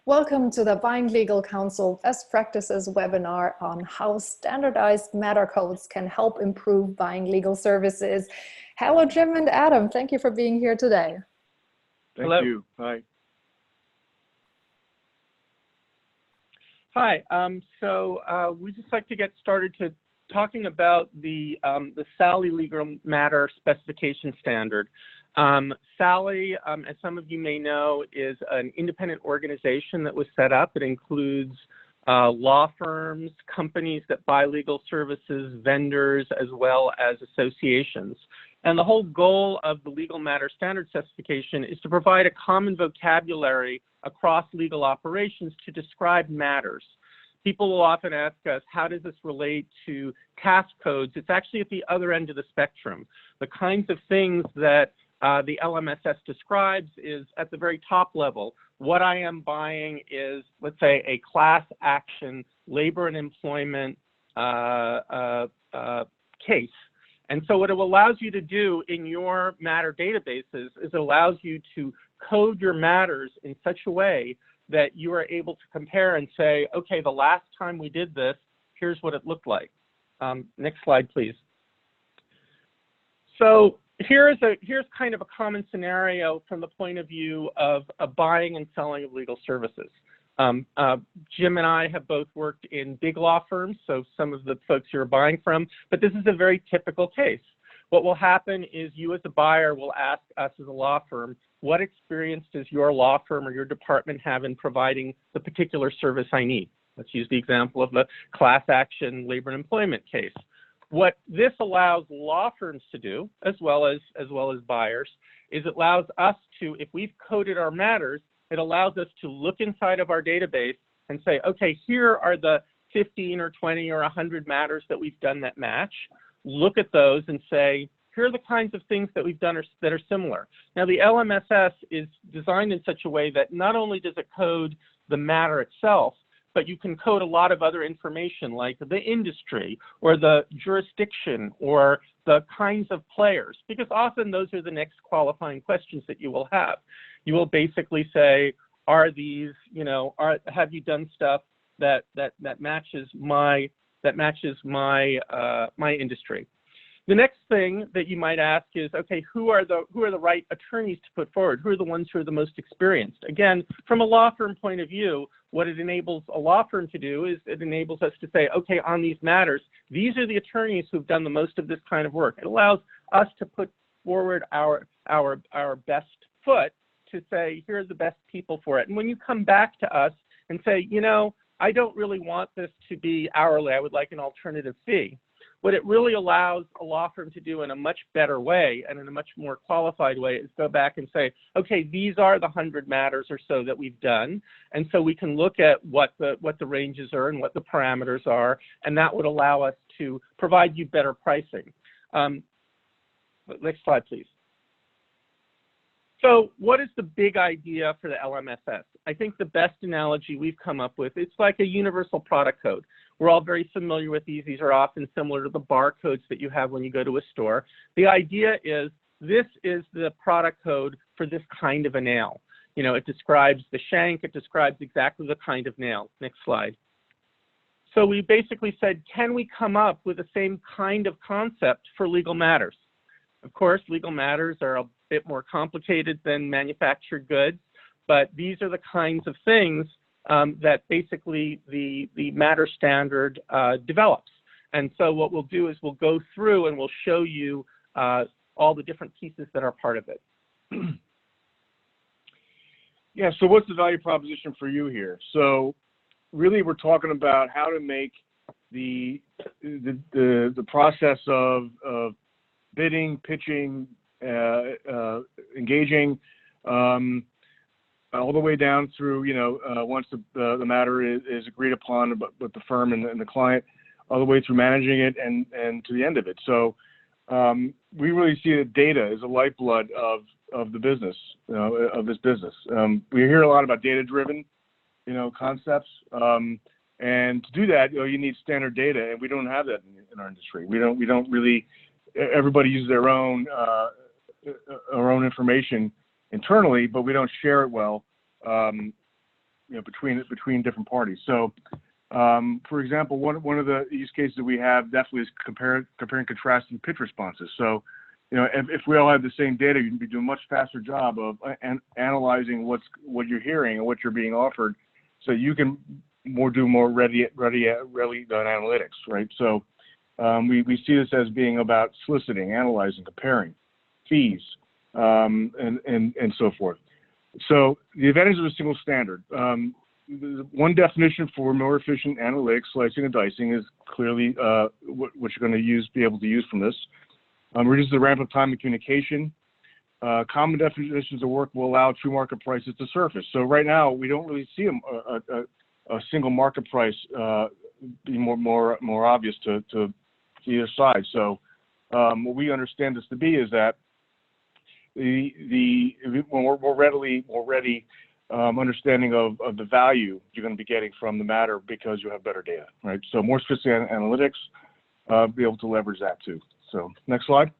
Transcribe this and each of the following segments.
Welcome to the Buying Legal Counsel Best Practices webinar on how standardized matter codes can help improve buying legal services. Hello, Jim and Adam. Thank you for being here today. Thank you. Hi. Hi. We'd just like to get started to talking about the SALI Legal Matter Specification Standard. SALI, as some of you may know, is an independent organization that was set up. It includes law firms, companies that buy legal services, vendors, as well as associations. And the whole goal of the Legal Matter Standard Specification is to provide a common vocabulary across legal operations to describe matters. People will often ask us, how does this relate to task codes? It's actually at the other end of the spectrum. The kinds of things that the LMSS describes is at the very top level. What I am buying is, let's say, a class action labor and employment case. And so what it allows you to do in your matter databases is it allows you to code your matters in such a way that you are able to compare and say, okay, the last time we did this, here's what it looked like. Next slide, please. So here's kind of a common scenario from the point of view of buying and selling of legal services. Jim and I have both worked in big law firms, so some of the folks you're buying from, but this is a very typical case. What will happen is you as a buyer will ask us as a law firm, what experience does your law firm or your department have in providing the particular service I need? Let's use the example of the class action labor and employment case. What this allows law firms to do, as well as buyers, is it allows us to, if we've coded our matters, it allows us to look inside of our database and say, okay, here are the 15 or 20 or 100 matters that we've done that match. Look at those and say, here are the kinds of things that we've done that are similar. Now, the LMSS is designed in such a way that not only does it code the matter itself, but you can code a lot of other information like the industry or the jurisdiction or the kinds of players, because often those are the next qualifying questions that you will have. You will basically say, are these, have you done stuff that matches my my industry? The next thing that you might ask is, okay, who are the right attorneys to put forward? Who are the ones who are the most experienced? Again, from a law firm point of view, what it enables a law firm to do is it enables us to say, okay, on these matters, these are the attorneys who've done the most of this kind of work. It allows us to put forward our best foot to say, here are the best people for it. And when you come back to us and say, I don't really want this to be hourly, I would like an alternative fee. What it really allows a law firm to do in a much better way and in a much more qualified way is go back and say, okay, these are the 100 matters or so that we've done. And so we can look at what the ranges are and what the parameters are, and that would allow us to provide you better pricing. Next slide, please. So what is the big idea for the LMSS? I think the best analogy we've come up with, it's like a universal product code. We're all very familiar with these. These are often similar to the barcodes that you have when you go to a store. The idea is this is the product code for this kind of a nail. It describes the shank. It describes exactly the kind of nail. Next slide. So we basically said, can we come up with the same kind of concept for legal matters? Of course, legal matters are a bit more complicated than manufactured goods, but these are the kinds of things that basically the matter standard develops. And so what we'll do is we'll go through and we'll show you all the different pieces that are part of it. Yeah, so what's the value proposition for you here? So really we're talking about how to make the process of bidding, pitching, engaging, all the way down through, once the matter is agreed upon with the firm and the client, all the way through managing it and to the end of it. So we really see that data is a lifeblood of the business, of this business. We hear a lot about data-driven, concepts, and to do that, you need standard data, and we don't have that in our industry. We don't really. Everybody uses their own information internally, but we don't share it well between different parties. So, for example, one of the use cases that we have definitely is comparing contrasting pitch responses. So, if we all have the same data, you can be doing a much faster job of analyzing what you're hearing and what you're being offered, so you can do more ready done analytics, right? So, we see this as being about soliciting, analyzing, comparing, fees, and so forth. So the advantage of a single standard. One definition for more efficient analytics, slicing and dicing, is clearly what you're going to be able to use from this. Reduces the ramp-up time of communication. Common definitions of work will allow true market prices to surface. So right now, we don't really see a single market price be more obvious to either side. So what we understand this to be is that the more ready understanding of the value you're going to be getting from the matter because you have better data, right? So more sophisticated analytics, be able to leverage that too. So next slide.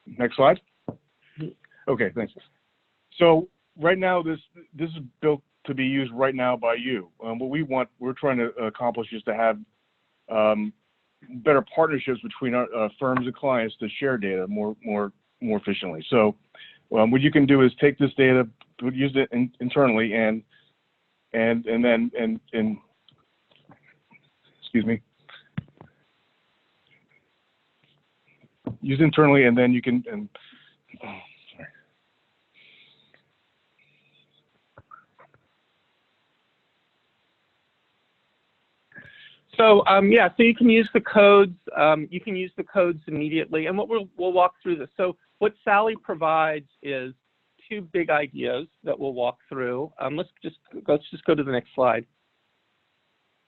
Next slide. Okay, thanks. So right now, this is built to be used right now by you. What we're trying to accomplish is to have better partnerships between our firms and clients to share data more efficiently. So what you can do is take this data, use it internally, and excuse me, use it internally, and then you can So yeah, so you can use the codes. You can use the codes immediately, and we'll walk through this. So what Sally provides is two big ideas that we'll walk through. Let's just go to the next slide.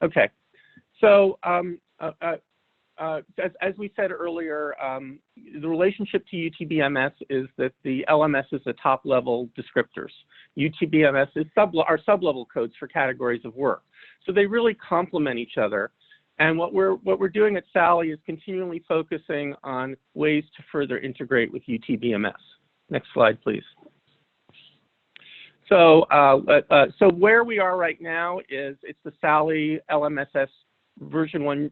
Okay, so as we said earlier, the relationship to UTBMS is that the LMS is the top-level descriptors. UTBMS is our sub-level codes for categories of work. So they really complement each other. And what we're doing at Sally is continually focusing on ways to further integrate with UTBMS. Next slide, please. So so where we are right now is it's the Sally LMSS version 1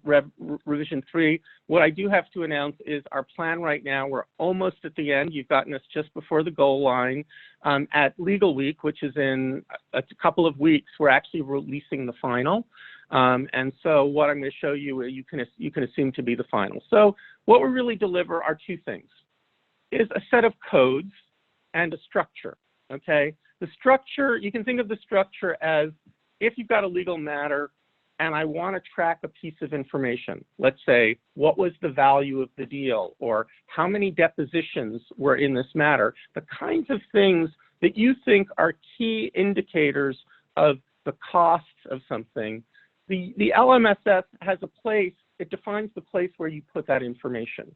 revision 3. What I do have to announce is our plan right now, we're almost at the end. You've gotten us just before the goal line. At Legal Week, which is in a couple of weeks, we're actually releasing the final. And so what I'm going to show you, you can assume to be the final. So what we really deliver are two things, is a set of codes and a structure, okay? The structure, you can think of the structure as if you've got a legal matter and I want to track a piece of information, let's say, what was the value of the deal, or how many depositions were in this matter, the kinds of things that you think are key indicators of the costs of something, the LMSS has a place, it defines the place where you put that information.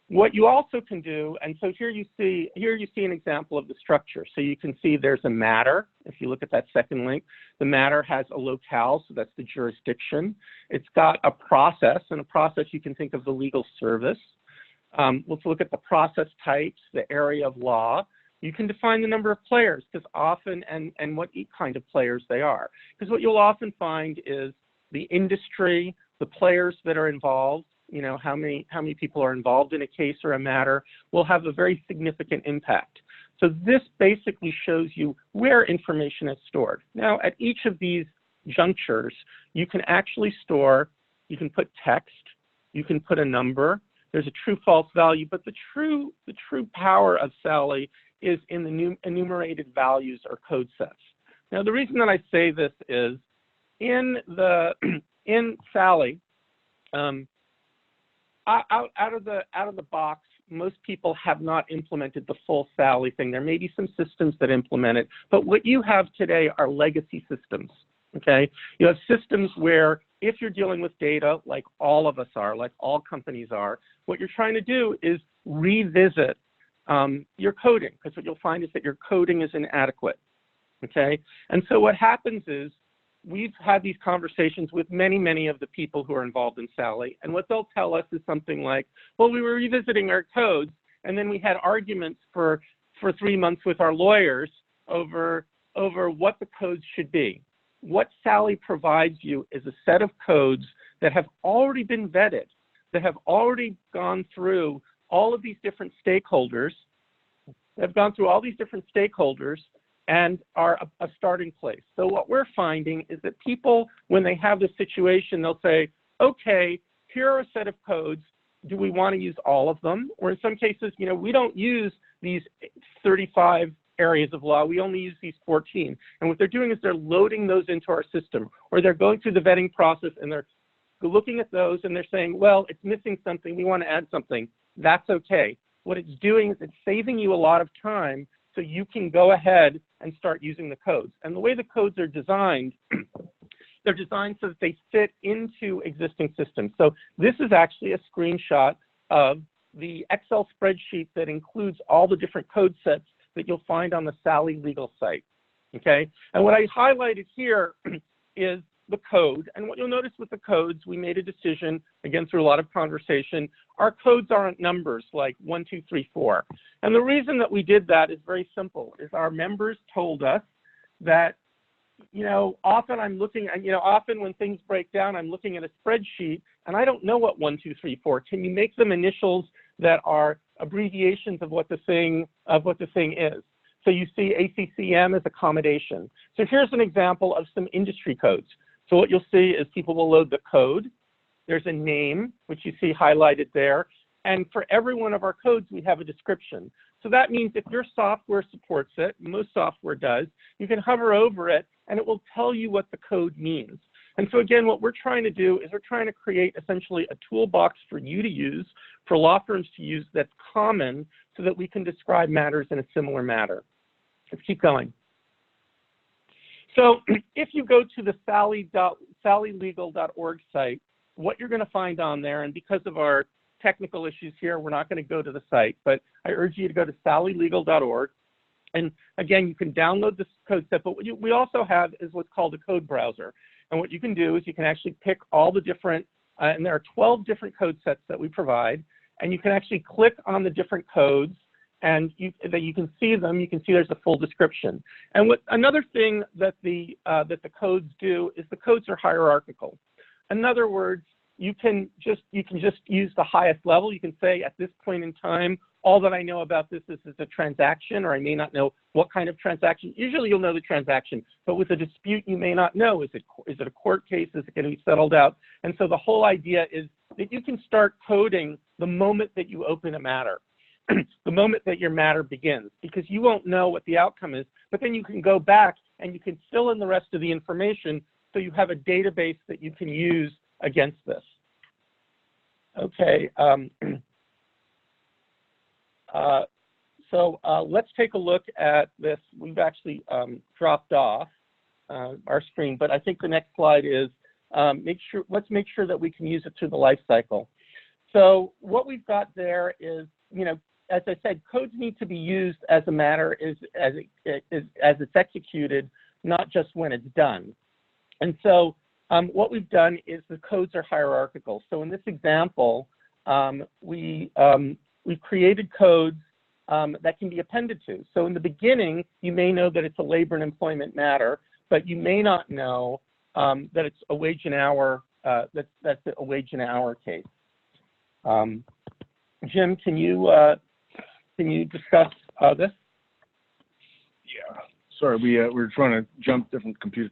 What you also can do, and so here you see an example of the structure. So you can see there's a matter. If you look at that second link, the matter has a locale, so that's the jurisdiction. It's got a process, and a process you can think of the legal service. Let's look at the process types, the area of law. You can define the number of players, because often, and what kind of players they are. Because what you'll often find is the industry, the players that are involved, how many people are involved in a case or a matter will have a very significant impact. So this basically shows you where information is stored. Now, at each of these junctures, you can actually store, you can put text, you can put a number, there's a true-false value, but the true power of Sally is in the enumerated values or code sets. Now, the reason that I say this is in Sally, out of the box, most people have not implemented the full Sally thing. There may be some systems that implement it, but what you have today are legacy systems, okay? You have systems where if you're dealing with data, like all of us are, like all companies are, what you're trying to do is revisit your coding, because what you'll find is that your coding is inadequate, okay? And so what happens is, we've had these conversations with many of the people who are involved in Sally, and what they'll tell us is something like, well, we were revisiting our codes, and then we had arguments for for 3 months with our lawyers over what the codes should be. What Sally provides you is a set of codes that have already been vetted, that have already gone through all of these different stakeholders, and are a starting place. So what we're finding is that people, when they have this situation, they'll say, okay, here are a set of codes. Do we want to use all of them? Or in some cases, we don't use these 35 areas of law. We only use these 14. And what they're doing is they're loading those into our system, or they're going through the vetting process and they're looking at those and they're saying, well, it's missing something. We want to add something. That's okay. What it's doing is it's saving you a lot of time so you can go ahead and start using the codes. And the way the codes are designed, they're designed so that they fit into existing systems. So this is actually a screenshot of the Excel spreadsheet that includes all the different code sets that you'll find on the Sally Legal site, okay? And what I highlighted here is the code. And what you'll notice with the codes, we made a decision, again, through a lot of conversation. Our codes aren't numbers like 1, 2, 3, 4. And the reason that we did that is very simple, is our members told us that, often I'm looking, often when things break down, I'm looking at a spreadsheet and I don't know what 1, 2, 3, 4. Can you make them initials that are abbreviations of what the thing is? So you see ACCM as accommodation. So here's an example of some industry codes. So what you'll see is people will load the code. There's a name, which you see highlighted there. And for every one of our codes, we have a description. So that means if your software supports it, most software does, you can hover over it and it will tell you what the code means. And so again, what we're trying to do is we're trying to create essentially a toolbox for you to use, for law firms to use, that's common so that we can describe matters in a similar manner. Let's keep going. So if you go to the sallylegal.org site, what you're going to find on there, and because of our technical issues here, we're not going to go to the site, but I urge you to go to sallylegal.org. And again, you can download this code set, but what we also have is what's called a code browser. And what you can do is you can actually pick all the different, and there are 12 different code sets that we provide, and you can actually click on the different codes and you can see them. You can see there's a full description. And another thing that the codes do is the codes are hierarchical. In other words, you can just use the highest level. You can say at this point in time, all that I know about this is a transaction, or I may not know what kind of transaction. Usually you'll know the transaction, but with a dispute you may not know. Is it a court case? Is it going to be settled out? And so the whole idea is that you can start coding the moment that you open a matter. The moment that your matter begins, because you won't know what the outcome is, but then you can go back and you can fill in the rest of the information so you have a database that you can use against this. Okay, so let's take a look at this. We've actually dropped off our screen, but I think the next slide is let's make sure that we can use it through the life cycle. So what we've got there is, as I said, codes need to be used as a matter as it's executed, not just when it's done. And so what we've done is the codes are hierarchical. So in this example, we've created codes that can be appended to. So in the beginning, you may know that it's a labor and employment matter, but you may not know that it's a wage and hour. That's a wage and hour case. Jim, can you discuss this? Yeah. Sorry, we're trying to jump different computer.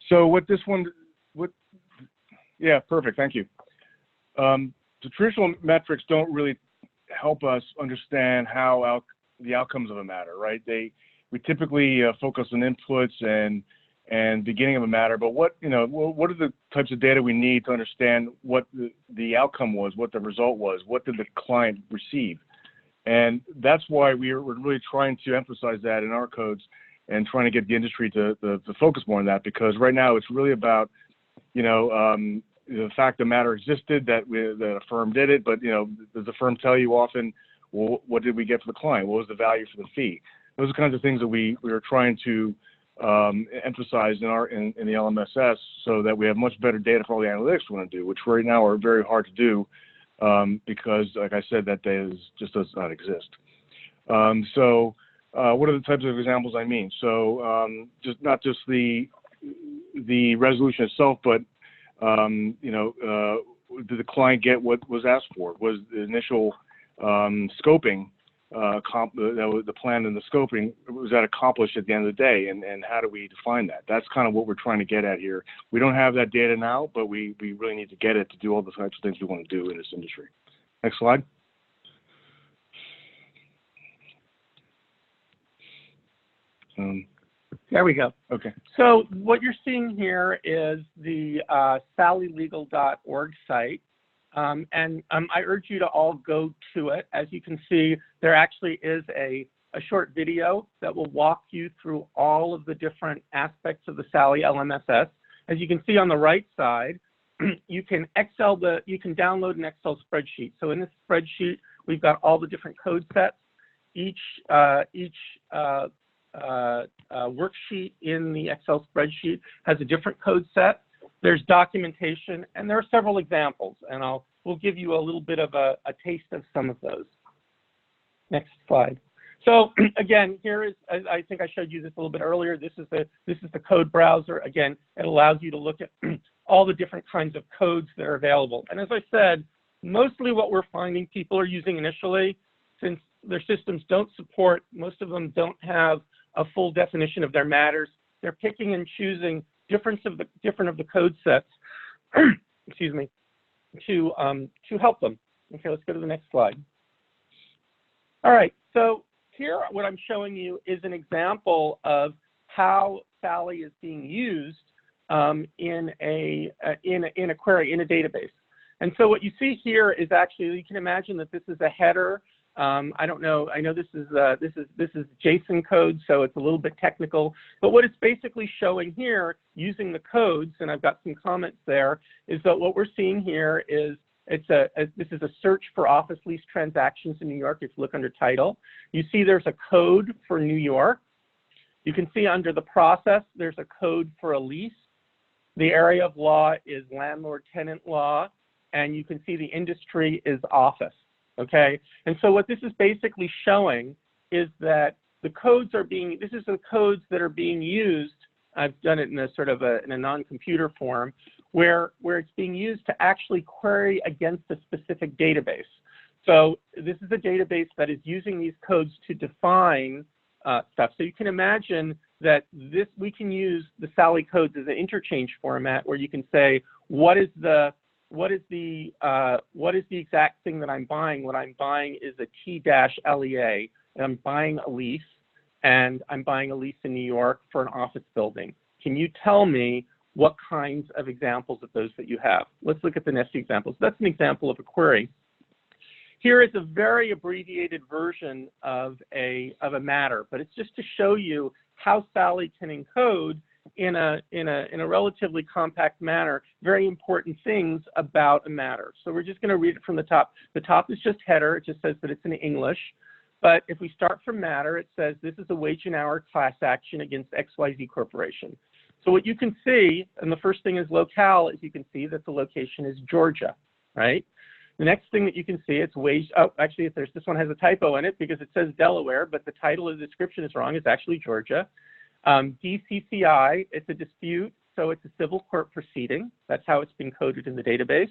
So yeah, perfect. Thank you. The traditional metrics don't really help us understand how the outcomes of a matter, right? We typically focus on inputs and beginning of a matter, but what are the types of data we need to understand what the outcome was, what the result was, what did the client receive? And that's why we're really trying to emphasize that in our codes and trying to get the industry to focus more on that, because right now it's really about, the fact the matter existed, that a firm did it, but, does the firm tell you often, well, what did we get for the client? What was the value for the fee? Those are kinds of things that we are trying to emphasize in the LMSS, so that we have much better data for all the analytics we want to do, which right now are very hard to do because, like I said, that data just does not exist. So what are the types of examples I mean? So just not just the resolution itself, but did the client get what was asked for? Was the initial scoping, the plan and the scoping, was that accomplished at the end of the day? And how do we define that? That's kind of what we're trying to get at here. We don't have that data now, but we really need to get it to do all the types of things we want to do in this industry. Next slide. There we go. Okay. So what you're seeing here is the sallylegal.org site. I urge you to all go to it. As you can see, there actually is a short video that will walk you through all of the different aspects of the Sally LMSS. As you can see on the right side, you can download an Excel spreadsheet. So in this spreadsheet, we've got all the different code sets. Each worksheet in the Excel spreadsheet has a different code set. There's documentation, and there are several examples, and we'll give you a little bit of a taste of some of those. Next slide. So again, here is, I think I showed you this a little bit earlier. This is the code browser. Again, it allows you to look at all the different kinds of codes that are available. And as I said, mostly what we're finding people are using initially, since their systems don't support, most of them don't have a full definition of their matters. They're picking and choosing different of the code sets, excuse me, to help them. Okay, let's go to the next slide. All right, so here what I'm showing you is an example of how Sally is being used in a query, in a database. And so what you see here is actually, you can imagine that this is a header. I don't know. I know this is JSON code, so it's a little bit technical. But what it's basically showing here, using the codes, and I've got some comments there, is that what we're seeing here is this is a search for office lease transactions in New York. If you look under title, you see there's a code for New York. You can see under the process there's a code for a lease. The area of law is landlord-tenant law, and you can see the industry is office. Okay, and so what this is basically showing is that the codes are being, this is the codes that are being used. I've done it in a sort of in a non-computer form where it's being used to actually query against a specific database. So this is a database that is using these codes to define stuff. So you can imagine that we can use the Sally codes as an interchange format where you can say, what is the exact thing that I'm buying? What I'm buying is a T-LEA, and I'm buying a lease, and I'm buying a lease in New York for an office building. Can you tell me what kinds of examples of those that you have? Let's look at the next examples. That's an example of a query. Here is a very abbreviated version of a matter, but it's just to show you how Sally can encode in a relatively compact manner very important things about a matter. So we're just going to read it from the top. The top is just header. It just says that it's in English. But if we start from matter, it says this is a wage and hour class action against XYZ Corporation. So what you can see, and the first thing is locale, is you can see that the location is Georgia, right? The next thing that you can see, it's wage, oh, actually, this one has a typo in it because it says Delaware, but the title of the description is wrong. It's actually Georgia. DCCI, it's a dispute, so it's a civil court proceeding. That's how it's been coded in the database.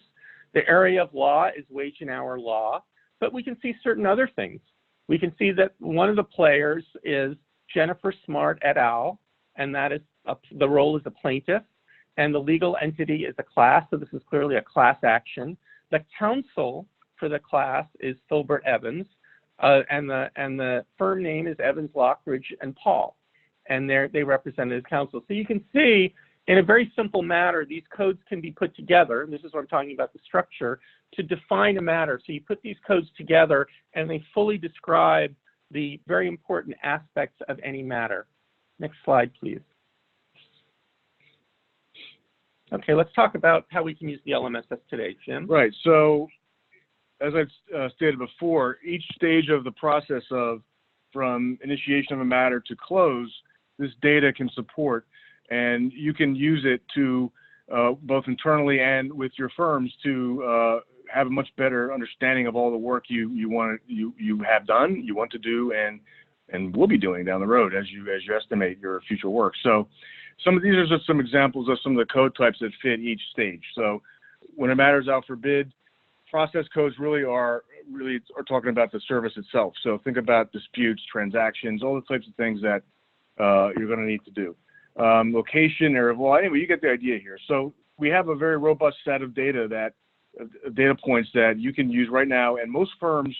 The area of law is wage and hour law, but we can see certain other things. We can see that one of the players is Jennifer Smart et al., and that is the role is a plaintiff, and the legal entity is a class, so this is clearly a class action. The counsel for the class is Filbert Evans, and the firm name is Evans, Lockridge, and Paul, and they represent as counsel. So you can see, in a very simple matter, these codes can be put together, and this is what I'm talking about, the structure, to define a matter. So you put these codes together, and they fully describe the very important aspects of any matter. Next slide, please. Okay, let's talk about how we can use the LMSS today, Jim. Right, so as I've stated before, each stage of the process from initiation of a matter to close, this data can support, and you can use it to both internally and with your firms to have a much better understanding of all the work you have done, you want to do, and will be doing down the road as you estimate your future work. So these are just some examples of some of the code types that fit each stage. So when a matter is out for bid, process codes really are talking about the service itself. So think about disputes, transactions, all the types of things that you're going to need to do. Location, well, anyway, you get the idea here. So we have a very robust set of data points that you can use right now, and most firms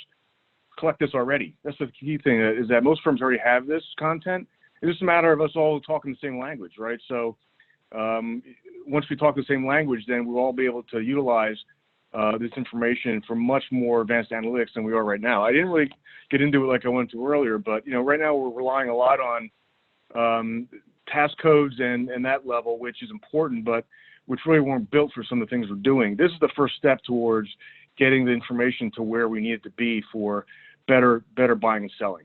collect this already. That's the key thing, is that most firms already have this content. It's just a matter of us all talking the same language, right? So once we talk the same language, then we'll all be able to utilize this information for much more advanced analytics than we are right now. I didn't really get into it like I went to earlier, but right now we're relying a lot on task codes and that level, which is important, but which really weren't built for some of the things we're doing. This is the first step towards getting the information to where we need it to be for better buying and selling.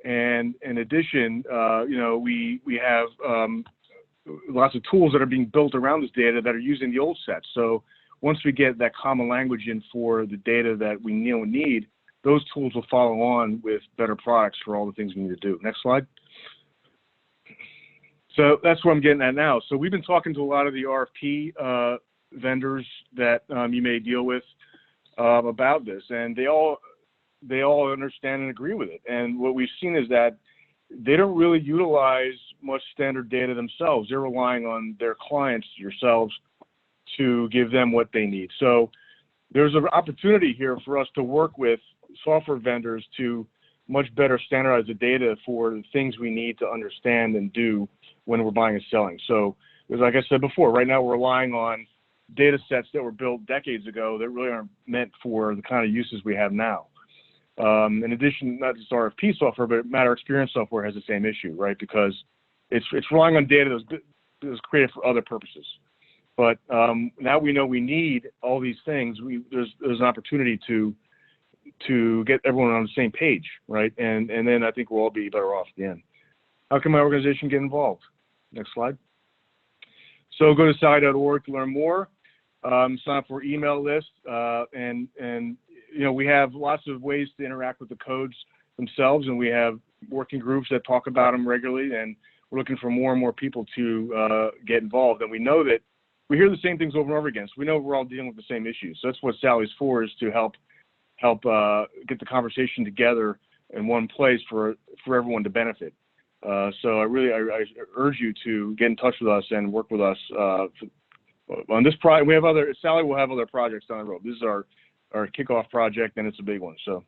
And in addition, we have lots of tools that are being built around this data that are using the old set. So once we get that common language in for the data that we need, those tools will follow on with better products for all the things we need to do. Next slide. So that's what I'm getting at now. So we've been talking to a lot of the RFP vendors that you may deal with about this, and they all understand and agree with it. And what we've seen is that they don't really utilize much standard data themselves. They're relying on their clients, yourselves, to give them what they need. So there's an opportunity here for us to work with software vendors to much better standardize the data for the things we need to understand and do when we're buying and selling. So, like I said before, right now we're relying on data sets that were built decades ago that really aren't meant for the kind of uses we have now. In addition, not just RFP software, but Matter Experience software has the same issue, right? Because it's relying on data that was created for other purposes. But now we know we need all these things. There's an opportunity to get everyone on the same page, right? And then I think we'll all be better off at the end. How can my organization get involved? Next slide. So go to sally.org to learn more. Sign up for email list, and we have lots of ways to interact with the codes themselves, and we have working groups that talk about them regularly, and we're looking for more and more people to get involved. And we know that we hear the same things over and over again, so we know we're all dealing with the same issues. So that's what Sally's for, is to help get the conversation together in one place for everyone to benefit. So I urge you to get in touch with us and work with us on this project. Sally will have other projects down the road. This is our kickoff project, and it's a big one. So